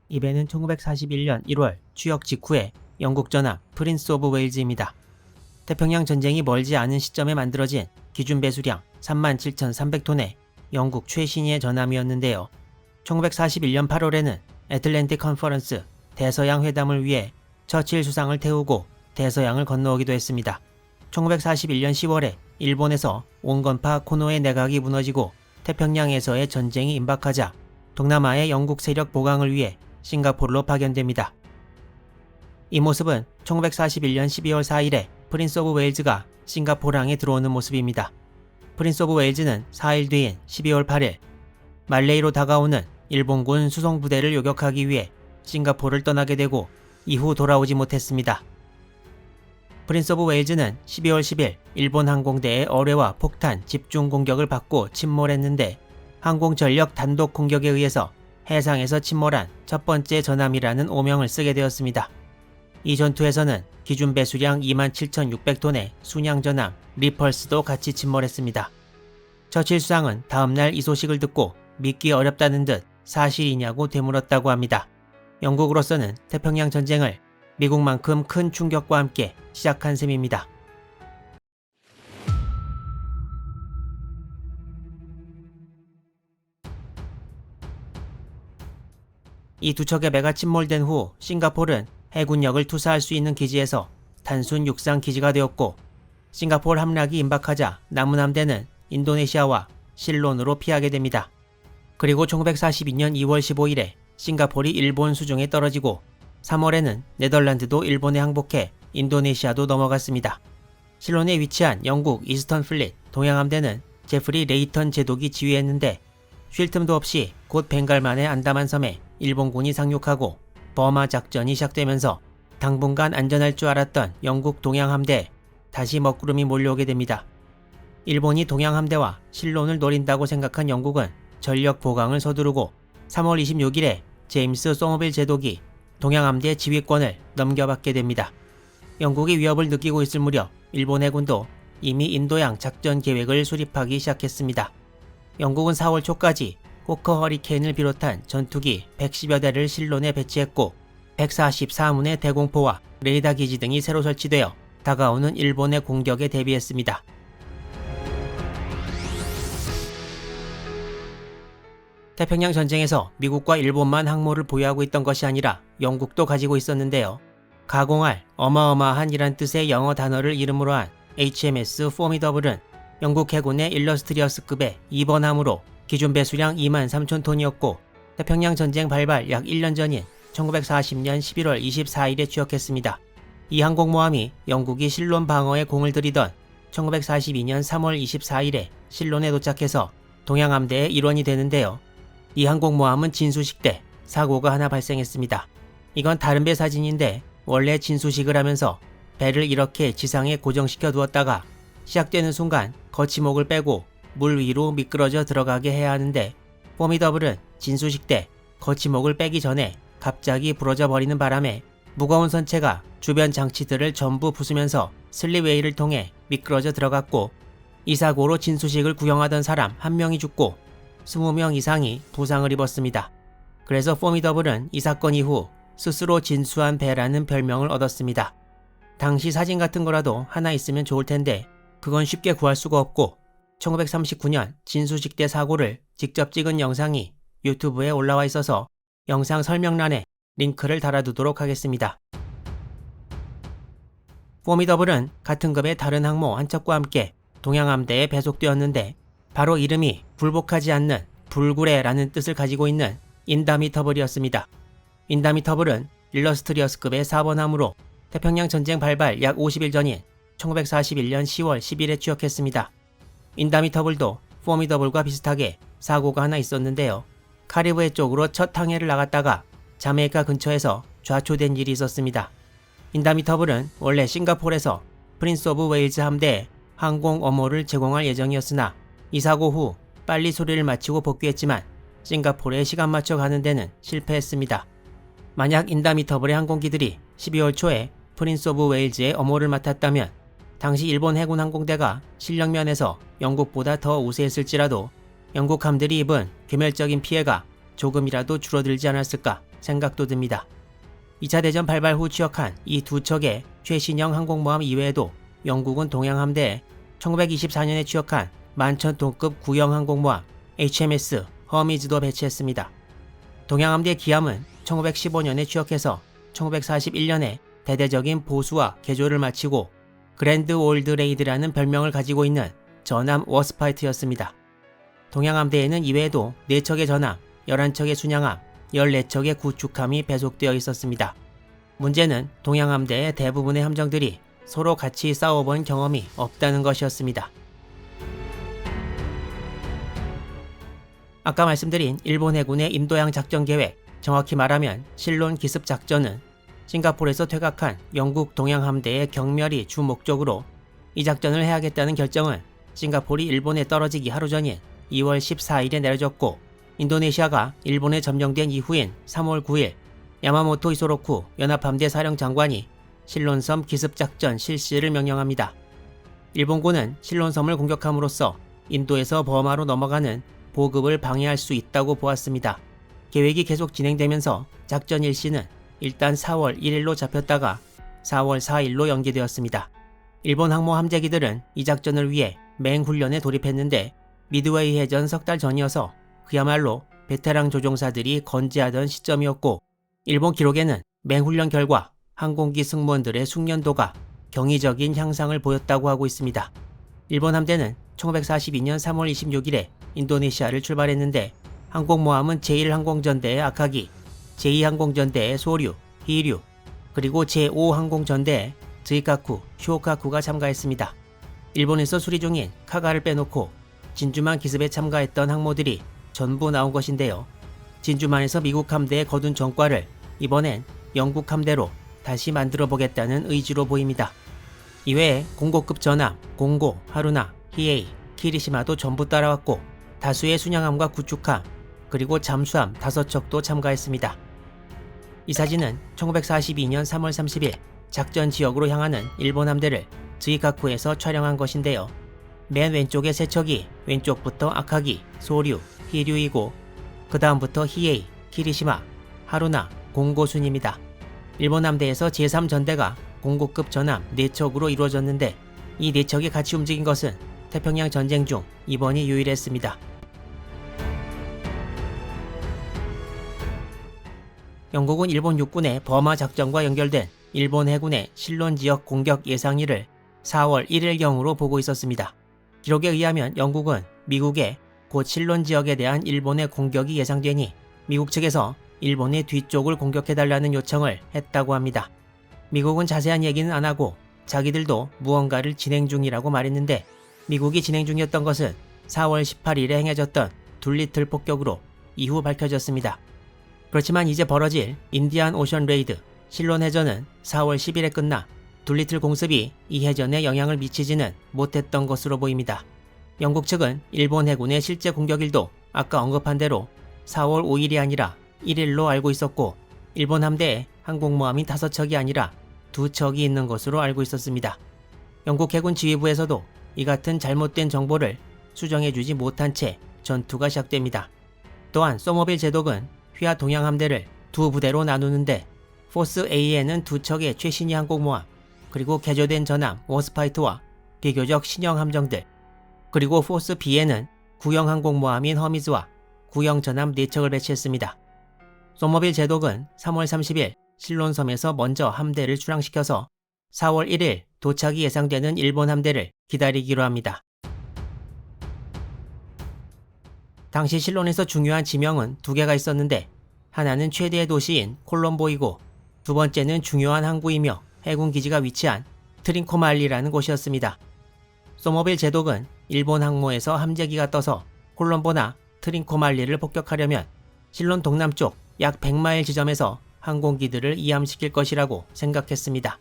이 배는 1941년 1월 취역 직후에 영국 전함 프린스 오브 웨일즈입니다. 태평양 전쟁이 멀지 않은 시점에 만들어진 기준 배수량 37,300톤의 영국 최신의 전함이었는데요. 1941년 8월에는 애틀랜틱 컨퍼런스 대서양 회담을 위해 처칠 수상을 태우고 대서양을 건너오기도 했습니다. 1941년 10월에 일본에서 온건파 코노의 내각이 무너지고 태평양에서의 전쟁이 임박하자 동남아의 영국 세력 보강을 위해 싱가포르로 파견됩니다. 이 모습은 1941년 12월 4일에 프린스 오브 웨일즈가 싱가포르항에 들어오는 모습입니다. 프린스 오브 웨일즈는 4일 뒤인 12월 8일 말레이로 다가오는 일본군 수송부대를 요격하기 위해 싱가포르를 떠나게 되고 이후 돌아오지 못했습니다. 프린스 오브 웨일즈는 12월 10일 일본 항공대의 어뢰와 폭탄 집중 공격을 받고 침몰했는데 항공전력 단독 공격에 의해서 해상에서 침몰한 첫 번째 전함이라는 오명을 쓰게 되었습니다. 이 전투에서는 기준 배수량 27,600톤의 순양 전함 리펄스도 같이 침몰했습니다. 처칠 수상은 다음날 이 소식을 듣고 믿기 어렵다는 듯 사실이냐고 되물었다고 합니다. 영국으로서는 태평양 전쟁을 미국만큼 큰 충격과 함께 시작한 셈입니다. 이 두 척의 배가 침몰된 후 싱가포르는 해군력을 투사할 수 있는 기지에서 단순 육상 기지가 되었고 싱가포르 함락이 임박하자 남은 함대는 인도네시아와 실론으로 피하게 됩니다. 그리고 1942년 2월 15일에 싱가포르이 일본 수중에 떨어지고 3월에는 네덜란드도 일본에 항복해 인도네시아도 넘어갔습니다. 실론에 위치한 영국 이스턴 플릿 동양함대는 제프리 레이턴 제독이 지휘했는데 쉴 틈도 없이 곧 벵갈만의 안다만 섬에 일본군이 상륙하고 버마 작전이 시작되면서 당분간 안전할 줄 알았던 영국 동양함대에 다시 먹구름이 몰려오게 됩니다. 일본이 동양함대와 실론을 노린다고 생각한 영국은 전력 보강을 서두르고 3월 26일에 제임스 소머빌 제독이 동양함대 지휘권을 넘겨받게 됩니다. 영국이 위협을 느끼고 있을 무렵 일본 해군도 이미 인도양 작전 계획을 수립하기 시작했습니다. 영국은 4월 초까지 호커 허리케인을 비롯한 전투기 110여 대를 실론에 배치했고 144문의 대공포와 레이더 기지 등이 새로 설치되어 다가오는 일본의 공격에 대비했습니다. 태평양 전쟁에서 미국과 일본만 항모를 보유하고 있던 것이 아니라 영국도 가지고 있었는데요. 가공할 어마어마한 이란 뜻의 영어 단어를 이름으로 한 HMS 포미더블은 영국 해군의 일러스트리어스급의 2번 함으로 기준 배수량 23,000톤이었고 태평양 전쟁 발발 약 1년 전인 1940년 11월 24일에 취역했습니다. 이 항공모함이 영국이 실론 방어에 공을 들이던 1942년 3월 24일에 실론에 도착해서 동양함대의 일원이 되는데요. 이 항공모함은 진수식 때 사고가 하나 발생했습니다. 이건 다른 배 사진인데 원래 진수식을 하면서 배를 이렇게 지상에 고정시켜 두었다가 시작되는 순간 거치목을 빼고 물 위로 미끄러져 들어가게 해야 하는데 포미더블은 진수식 때 거치목을 빼기 전에 갑자기 부러져 버리는 바람에 무거운 선체가 주변 장치들을 전부 부수면서 슬립웨이를 통해 미끄러져 들어갔고 이 사고로 진수식을 구경하던 사람 1명이 죽고 20명 이상이 부상을 입었습니다. 그래서 포미더블은 이 사건 이후 스스로 진수한 배라는 별명을 얻었습니다. 당시 사진 같은 거라도 하나 있으면 좋을 텐데 그건 쉽게 구할 수가 없고 1939년 진수식 때 사고를 직접 찍은 영상이 유튜브에 올라와 있어서 영상 설명란에 링크를 달아두도록 하겠습니다. 포미더블은 같은 급의 다른 항모 한 척과 함께 동양함대에 배속되었는데 바로 이름이 굴복하지 않는 불굴해라는 뜻을 가지고 있는 인다미터블이었습니다. 인다미터블은 일러스트리어스급의 4번 함으로 태평양 전쟁 발발 약 50일 전인 1941년 10월 10일에 취역했습니다. 인다미터블도 포미더블과 비슷하게 사고가 하나 있었는데요. 카리브해 쪽으로 첫 항해를 나갔다가 자메이카 근처에서 좌초된 일이 있었습니다. 인다미터블은 원래 싱가포르에서 프린스 오브 웨일즈 함대에 항공 업무를 제공할 예정이었으나 이 사고 후 빨리 수리를 마치고 복귀했지만 싱가포르에 시간 맞춰 가는 데는 실패했습니다. 만약 인다미터블의 항공기들이 12월 초에 프린스 오브 웨일즈의 업무를 맡았다면 당시 일본 해군 항공대가 실력면에서 영국보다 더 우세했을지라도 영국 함들이 입은 괴멸적인 피해가 조금이라도 줄어들지 않았을까 생각도 듭니다. 2차 대전 발발 후 취역한 이 두 척의 최신형 항공모함 이외에도 영국은 동양함대에 1924년에 취역한 11,000톤급 구형 항공모함 HMS 허미즈도 배치했습니다. 동양함대 기함은 1915년에 취역해서 1941년에 대대적인 보수와 개조를 마치고 그랜드 올드 레이드라는 별명을 가지고 있는 전함 워스파이트였습니다. 동양함대에는 이외에도 4척의 전함, 11척의 순양함, 14척의 구축함이 배속되어 있었습니다. 문제는 동양함대의 대부분의 함정들이 서로 같이 싸워본 경험이 없다는 것이었습니다. 아까 말씀드린 일본 해군의 인도양 작전 계획, 정확히 말하면 실론 기습 작전은 싱가포르에서 퇴각한 영국 동양함대의 경멸이 주 목적으로 이 작전을 해야겠다는 결정은 싱가포르이 일본에 떨어지기 하루 전인 2월 14일에 내려졌고 인도네시아가 일본에 점령된 이후인 3월 9일 야마모토 이소로쿠 연합함대 사령장관이 실론섬 기습작전 실시를 명령합니다. 일본군은 실론섬을 공격함으로써 인도에서 버마로 넘어가는 보급을 방해할 수 있다고 보았습니다. 계획이 계속 진행되면서 작전 일시는 일단 4월 1일로 잡혔다가 4월 4일로 연기되었습니다. 일본 항모 함재기들은 이 작전을 위해 맹훈련에 돌입했는데 미드웨이 해전 석 달 전이어서 그야말로 베테랑 조종사들이 건재하던 시점이었고 일본 기록에는 맹훈련 결과 항공기 승무원들의 숙련도가 경이적인 향상을 보였다고 하고 있습니다. 일본 함대는 1942년 3월 26일에 인도네시아를 출발했는데 항공모함은 제1항공전대의 아카기, 제2항공전대의 소류, 히류, 그리고 제5항공전대의 즈이카쿠, 쇼카쿠가 참가했습니다. 일본에서 수리 중인 카가를 빼놓고 진주만 기습에 참가했던 항모들이 전부 나온 것인데요. 진주만에서 미국 함대에 거둔 전과를 이번엔 영국 함대로 다시 만들어 보겠다는 의지로 보입니다. 이외에 공고급 전함, 공고, 하루나, 히에이, 키리시마도 전부 따라왔고 다수의 순양함과 구축함, 그리고 잠수함 5척도 참가했습니다. 이 사진은 1942년 3월 30일 작전 지역으로 향하는 일본 함대를 즈이카쿠에서 촬영한 것인데요. 맨 왼쪽의 세 척이 왼쪽부터 아카기, 소류, 히류이고 그 다음부터 히에이, 키리시마, 하루나, 공고 순입니다. 일본 함대에서 제3전대가 공고급 전함 4척으로 이루어졌는데 이 4척이 같이 움직인 것은 태평양 전쟁 중 이번이 유일했습니다. 영국은 일본 육군의 버마 작전과 연결된 일본 해군의 실론 지역 공격 예상일을 4월 1일경으로 보고 있었습니다. 기록에 의하면 영국은 미국의 곧 실론 지역에 대한 일본의 공격이 예상되니 미국 측에서 일본의 뒤쪽을 공격해달라는 요청을 했다고 합니다. 미국은 자세한 얘기는 안 하고 자기들도 무언가를 진행 중이라고 말했는데 미국이 진행 중이었던 것은 4월 18일에 행해졌던 둘리틀 폭격으로 이후 밝혀졌습니다. 그렇지만 이제 벌어질 인디안 오션 레이드, 실론 해전은 4월 10일에 끝나 둘리틀 공습이 이 해전에 영향을 미치지는 못했던 것으로 보입니다. 영국 측은 일본 해군의 실제 공격일도 아까 언급한 대로 4월 5일이 아니라 1일로 알고 있었고 일본 함대에 항공모함이 5척이 아니라 2척이 있는 것으로 알고 있었습니다. 영국 해군 지휘부에서도 이 같은 잘못된 정보를 수정해주지 못한 채 전투가 시작됩니다. 또한 소머빌 제독은 휘하 동양 함대를 두 부대로 나누는데 포스 A에는 2척의 최신의 항공모함, 그리고 개조된 전함 워스파이트와 비교적 신형 함정들, 그리고 포스 B에는 구형 항공모함인 허미즈와 구형 전함 4척을 배치했습니다. 소머빌 제독은 3월 30일 실론섬에서 먼저 함대를 출항시켜서 4월 1일 도착이 예상되는 일본 함대를 기다리기로 합니다. 당시 실론에서 중요한 지명은 2개가 있었는데 하나는 최대의 도시인 콜롬보이고 두 번째는 중요한 항구이며 해군 기지가 위치한 트린코말리라는 곳이었습니다. 소머빌 제독은 일본 항모에서 함재기가 떠서 콜롬보나 트린코말리를 폭격하려면 실론 동남쪽 약 100마일 지점에서 항공기들을 이함시킬 것이라고 생각했습니다.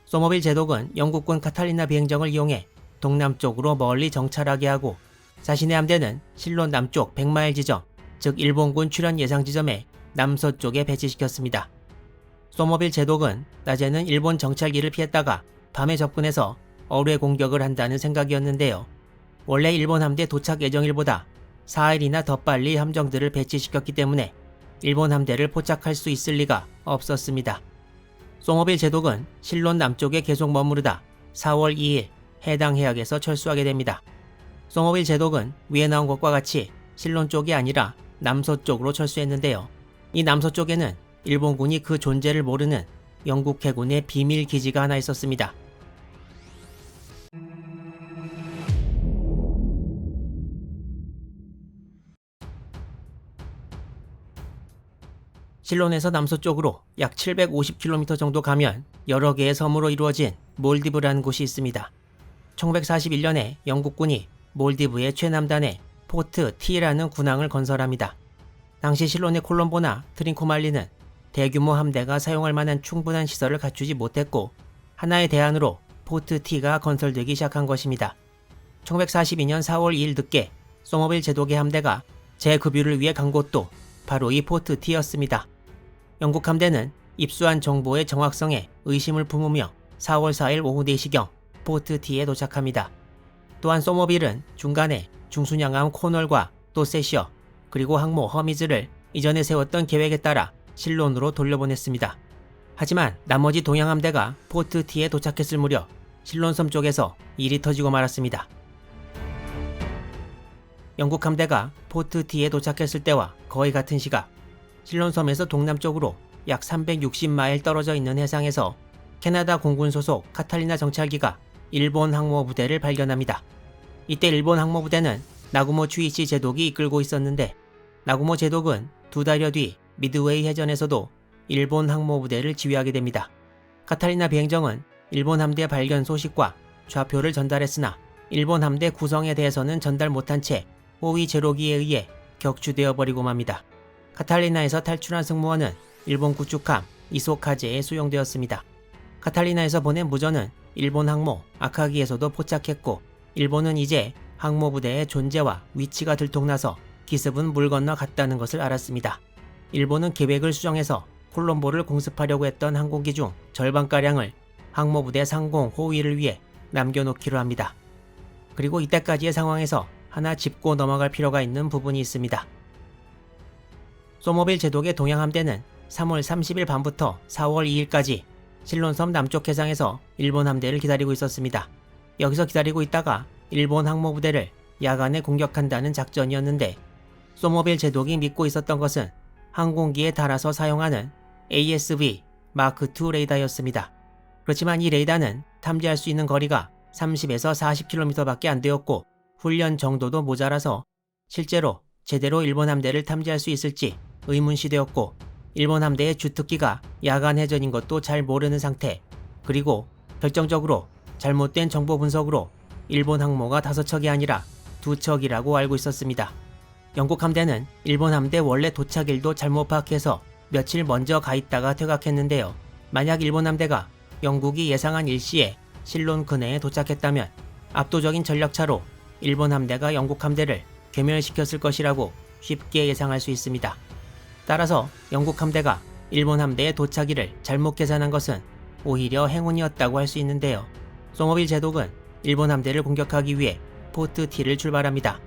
소머빌 제독은 영국군 카탈리나 비행정을 이용해 동남쪽으로 멀리 정찰하게 하고 자신의 함대는 실론 남쪽 100마일 지점, 즉 일본군 출현 예상 지점의 남서쪽에 배치시켰습니다. 소머빌 제독은 낮에는 일본 정찰기를 피했다가 밤에 접근해서 어뢰 공격을 한다는 생각이었는데요. 원래 일본 함대 도착 예정일보다 4일이나 더 빨리 함정들을 배치시켰기 때문에 일본 함대를 포착할 수 있을 리가 없었습니다. 소모빌 제독은 실론 남쪽에 계속 머무르다 4월 2일 해당 해역에서 철수하게 됩니다. 소모빌 제독은 위에 나온 것과 같이 실론 쪽이 아니라 남서쪽으로 철수했는데요. 이 남서쪽에는 일본군이 그 존재를 모르는 영국 해군의 비밀 기지가 하나 있었습니다. 실론에서 남서쪽으로 약 750km 정도 가면 여러 개의 섬으로 이루어진 몰디브라는 곳이 있습니다. 1941년에 영국군이 몰디브의 최남단에 포트 T라는 군항을 건설합니다. 당시 실론의 콜롬보나 트린코말리는 대규모 함대가 사용할 만한 충분한 시설을 갖추지 못했고 하나의 대안으로 포트 T가 건설되기 시작한 것입니다. 1942년 4월 2일 늦게 소모빌 제독의 함대가 재급유를 위해 간 곳도 바로 이 포트 T였습니다. 영국 함대는 입수한 정보의 정확성에 의심을 품으며 4월 4일 오후 4시경 포트 T에 도착합니다. 또한 소모빌은 중간에 중순양함 코널과 도세시어 그리고 항모 허미즈를 이전에 세웠던 계획에 따라 실론으로 돌려보냈습니다. 하지만 나머지 동양함대가 포트 T에 도착했을 무렵 실론섬 쪽에서 일이 터지고 말았습니다. 영국 함대가 포트 T에 도착했을 때와 거의 같은 시각 실론섬에서 동남쪽으로 약 360마일 떨어져 있는 해상에서 캐나다 공군 소속 카탈리나 정찰기가 일본 항모부대를 발견합니다. 이때 일본 항모부대는 나구모 추이치 제독이 이끌고 있었는데 나구모 제독은 2달여 뒤 미드웨이 해전에서도 일본 항모부대를 지휘하게 됩니다. 카탈리나 비행정은 일본 함대 발견 소식과 좌표를 전달했으나 일본 함대 구성에 대해서는 전달 못한 채 호위 제로기에 의해 격추되어 버리고 맙니다. 카탈리나에서 탈출한 승무원은 일본 구축함 이소카제에 수용되었습니다. 카탈리나에서 보낸 무전은 일본 항모 아카기에서도 포착했고 일본은 이제 항모부대의 존재와 위치가 들통나서 기습은 물 건너 갔다는 것을 알았습니다. 일본은 계획을 수정해서 콜롬보를 공습하려고 했던 항공기 중 절반가량을 항모부대 상공 호위를 위해 남겨놓기로 합니다. 그리고 이때까지의 상황에서 하나 짚고 넘어갈 필요가 있는 부분이 있습니다. 소모빌 제독의 동양함대는 3월 30일 밤부터 4월 2일까지 실론섬 남쪽 해상에서 일본 함대를 기다리고 있었습니다. 여기서 기다리고 있다가 일본 항모부대를 야간에 공격한다는 작전이었는데 소모빌 제독이 믿고 있었던 것은 항공기에 달아서 사용하는 ASV 마크2 레이더였습니다. 그렇지만 이 레이더는 탐지할 수 있는 거리가 30에서 40km밖에 안 되었고 훈련 정도도 모자라서 실제로 제대로 일본 함대를 탐지할 수 있을지 의문시되었고 일본 함대의 주특기가 야간 해전인 것도 잘 모르는 상태, 그리고 결정적으로 잘못된 정보 분석으로 일본 항모가 5척이 아니라 2척이라고 알고 있었습니다. 영국 함대는 일본 함대 원래 도착일도 잘못 파악해서 며칠 먼저 가 있다가 퇴각했는데요. 만약 일본 함대가 영국이 예상한 일시에 실론 근해에 도착했다면 압도적인 전력차로 일본 함대가 영국 함대를 괴멸시켰을 것이라고 쉽게 예상할 수 있습니다. 따라서 영국 함대가 일본 함대의 도착일을 잘못 계산한 것은 오히려 행운이었다고 할 수 있는데요. 소모빌 제독은 일본 함대를 공격하기 위해 포트 T를 출발합니다.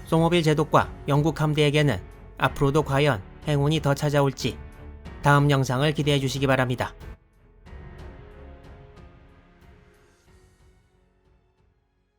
소모빌 제독과 영국 함대에게는 앞으로도 과연 행운이 더 찾아올지 다음 영상을 기대해 주시기 바랍니다.